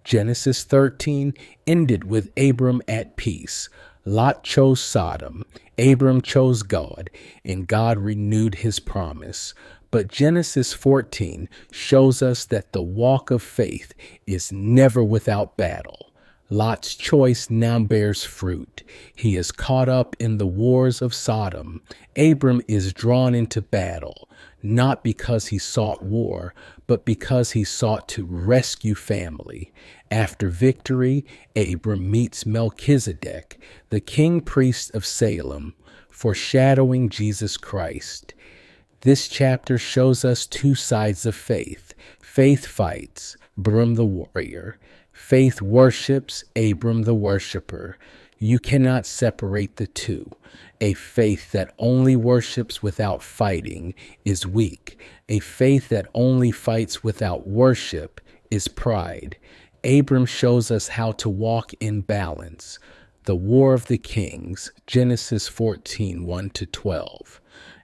Genesis 13 ended with Abram at peace. Lot chose Sodom, Abram chose God, and God renewed his promise. But Genesis 14 shows us that the walk of faith is never without battle. Lot's choice now bears fruit. He is caught up in the wars of Sodom. Abram is drawn into battle, not because he sought war, but because he sought to rescue family. After victory, Abram meets Melchizedek, the king priest of Salem, foreshadowing Jesus Christ. This chapter shows us two sides of faith. Faith fights, Abram the warrior. Faith worships, Abram the worshiper. You cannot separate the two. A faith that only worships without fighting is weak. A faith that only fights without worship is pride. Abram shows us how to walk in balance. The War of the Kings, Genesis 14, 1-12.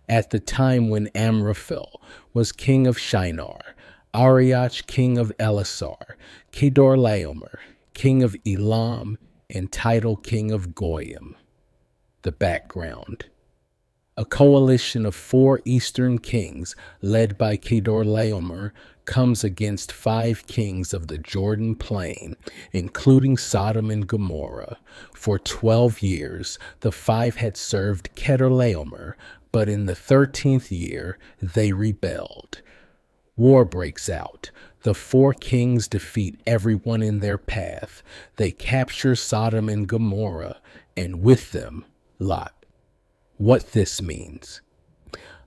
At the time when Amraphel was king of Shinar, Arioch king of Elasar, Kedorlaomer king of Elam, and Tidal king of Goyim. The background. A coalition of 4 eastern kings led by Kedorlaomer comes against 5 kings of the Jordan plain, including Sodom and Gomorrah. For 12 years, the 5 had served Kedorlaomer, but in the 13th year, they rebelled. War breaks out. The 4 kings defeat everyone in their path. They capture Sodom and Gomorrah, and with them, Lot. What this means.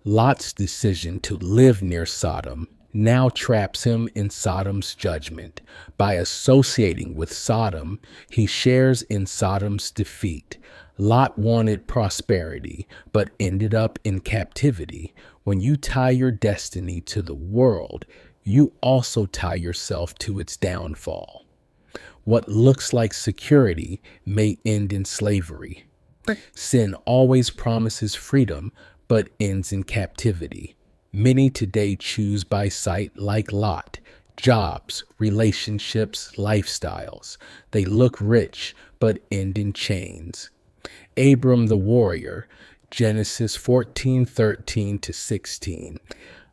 Lot's decision to live near Sodom now traps him in Sodom's judgment. By associating with Sodom, he shares in Sodom's defeat. Lot wanted prosperity, but ended up in captivity. When you tie your destiny to the world, you also tie yourself to its downfall. What looks like security may end in slavery. Sin always promises freedom, but ends in captivity. Many today choose by sight like Lot. Jobs, relationships, lifestyles. They look rich, but end in chains. Abram the warrior, Genesis 14, 13-16.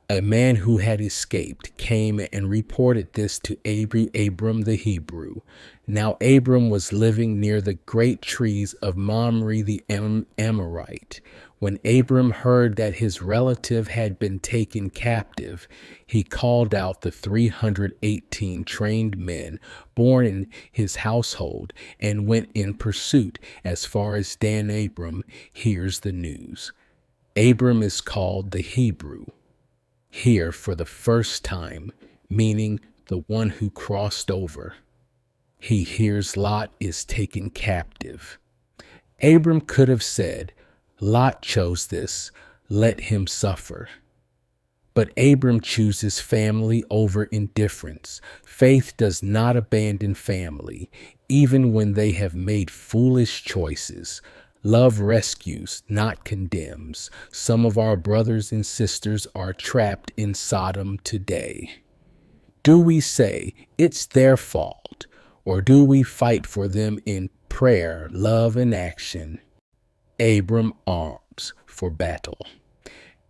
A man who had escaped came and reported this to Abram the Hebrew. Now Abram was living near the great trees of Mamre the Amorite. When Abram heard that his relative had been taken captive, he called out the 318 trained men born in his household and went in pursuit as far as Dan Abram hears the news. Abram is called the Hebrew here for the first time, meaning the one who crossed over. He hears Lot is taken captive. Abram could have said, Lot chose this, let him suffer. But Abram chooses family over indifference. Faith does not abandon family, even when they have made foolish choices. Love rescues, not condemns. Some of our brothers and sisters are trapped in Sodom today. Do we say it's their fault, or do we fight for them in prayer, love, and action? Abram arms for battle.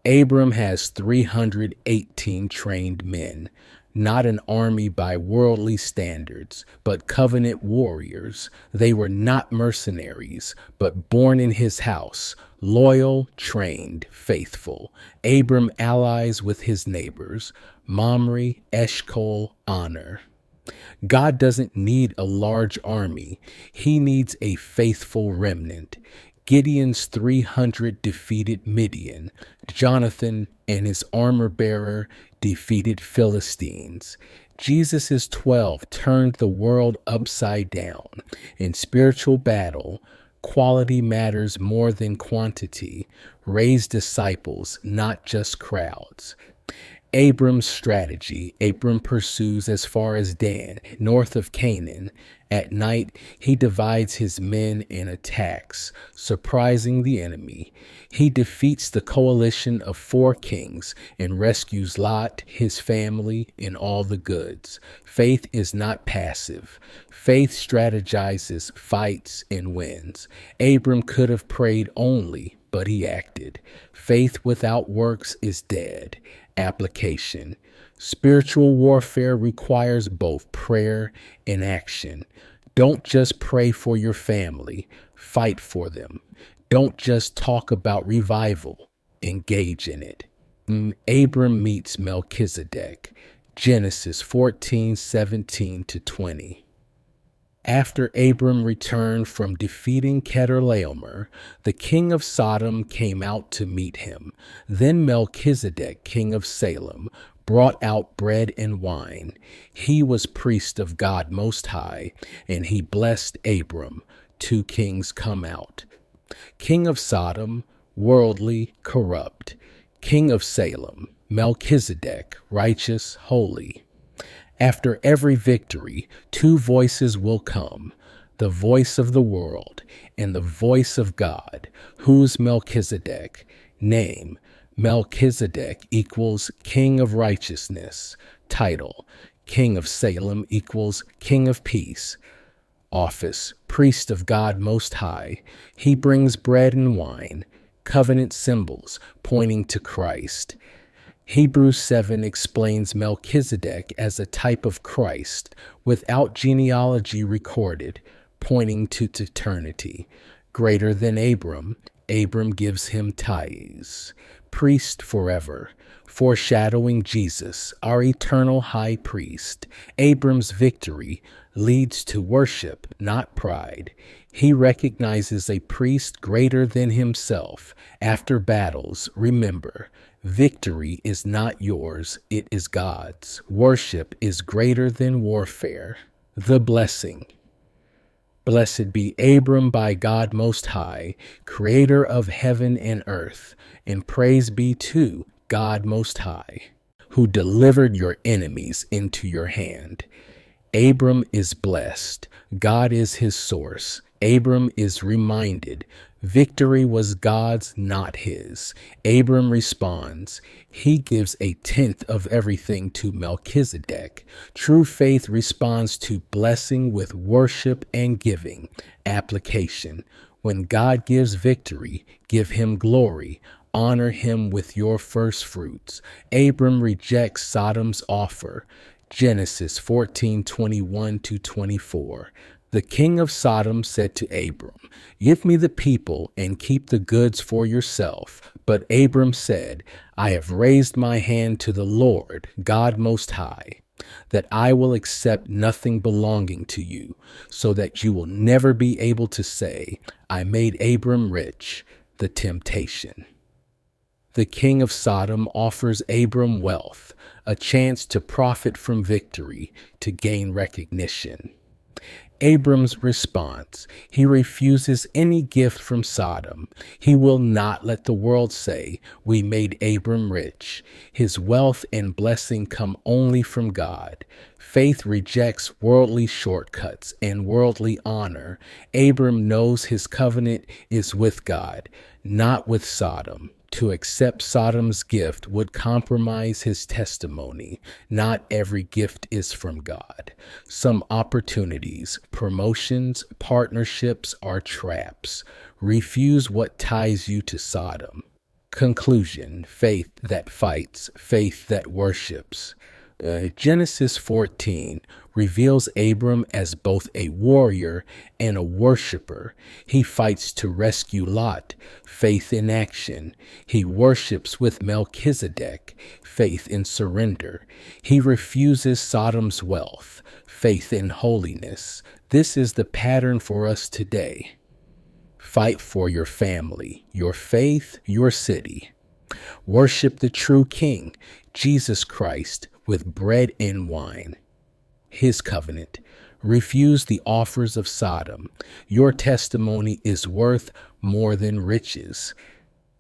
Abram has 318 trained men, not an army by worldly standards, but covenant warriors. They were not mercenaries, but born in his house, loyal, trained, faithful. Abram allies with his neighbors, Mamre, Eshcol, honor. God doesn't need a large army. He needs a faithful remnant. Gideon's 300 defeated Midian. Jonathan and his armor-bearer defeated Philistines. Jesus' 12 turned the world upside down. In spiritual battle, quality matters more than quantity. Raise disciples, not just crowds. Abram's strategy. Abram pursues as far as Dan, north of Canaan. At night, he divides his men and attacks, surprising the enemy. He defeats the coalition of 4 kings and rescues Lot, his family, and all the goods. Faith is not passive. Faith strategizes, fights, and wins. Abram could have prayed only, but he acted. Faith without works is dead. Application. Spiritual warfare requires both prayer and action. Don't just pray for your family, fight for them. Don't just talk about revival, engage in it. Abram meets Melchizedek. Genesis 14:17-20. After Abram returned from defeating Chedorlaomer, the king of Sodom came out to meet him. Then Melchizedek, king of Salem, brought out bread and wine. He was priest of God Most High, and he blessed Abram. 2 kings come out. King of Sodom, worldly, corrupt. King of Salem, Melchizedek, righteous, holy. After every victory, 2 voices will come, the voice of the world and the voice of God. Who's Melchizedek? Name: Melchizedek equals King of Righteousness. Title: King of Salem equals King of Peace. Office: Priest of God Most High. He brings bread and wine, covenant symbols pointing to Christ. Hebrews 7 explains Melchizedek as a type of Christ, without genealogy recorded, pointing to eternity. Greater than Abram, Abram gives him tithes. Priest forever, foreshadowing Jesus, our eternal high priest. Abram's victory leads to worship, not pride. He recognizes a priest greater than himself. After battles, remember, victory is not yours, it is God's. Worship is greater than warfare. The blessing. Blessed be Abram by God Most High, creator of heaven and earth, and praise be to God Most High, who delivered your enemies into your hand. Abram is blessed. God is his source. Abram is reminded victory was God's, not his. Abram responds. He gives 1/10 of everything to Melchizedek. True faith responds to blessing with worship and giving. Application. When God gives victory, give him glory. Honor him with your first fruits. Abram rejects Sodom's offer. Genesis 14:21-24. The king of Sodom said to Abram, "Give me the people and keep the goods for yourself." But Abram said, "I have raised my hand to the Lord, God Most High, that I will accept nothing belonging to you, so that you will never be able to say, 'I made Abram rich.'" The temptation. The king of Sodom offers Abram wealth, a chance to profit from victory, to gain recognition. Abram's response. He refuses any gift from Sodom. He will not let the world say, "We made Abram rich." His wealth and blessing come only from God. Faith rejects worldly shortcuts and worldly honor. Abram knows his covenant is with God, not with Sodom. To accept Sodom's gift would compromise his testimony. Not every gift is from God. Some opportunities, promotions, partnerships are traps. Refuse what ties you to Sodom. Conclusion. Faith that fights, faith that worships. Genesis 14 reveals Abram as both a warrior and a worshiper. He fights to rescue Lot, faith in action. He worships with Melchizedek, faith in surrender. He refuses Sodom's wealth, faith in holiness. This is the pattern for us today. Fight for your family, your faith, your city. Worship the true King, Jesus Christ, with bread and wine. His covenant. Refuse the offers of Sodom. Your testimony is worth more than riches.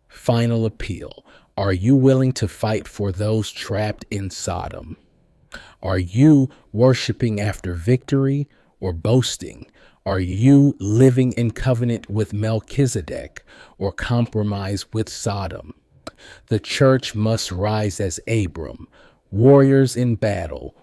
Final appeal. Are you willing to fight for those trapped in Sodom? Are you worshiping after victory or boasting? Are you living in covenant with Melchizedek or compromise with Sodom? The church must rise as Abram, warriors in battle,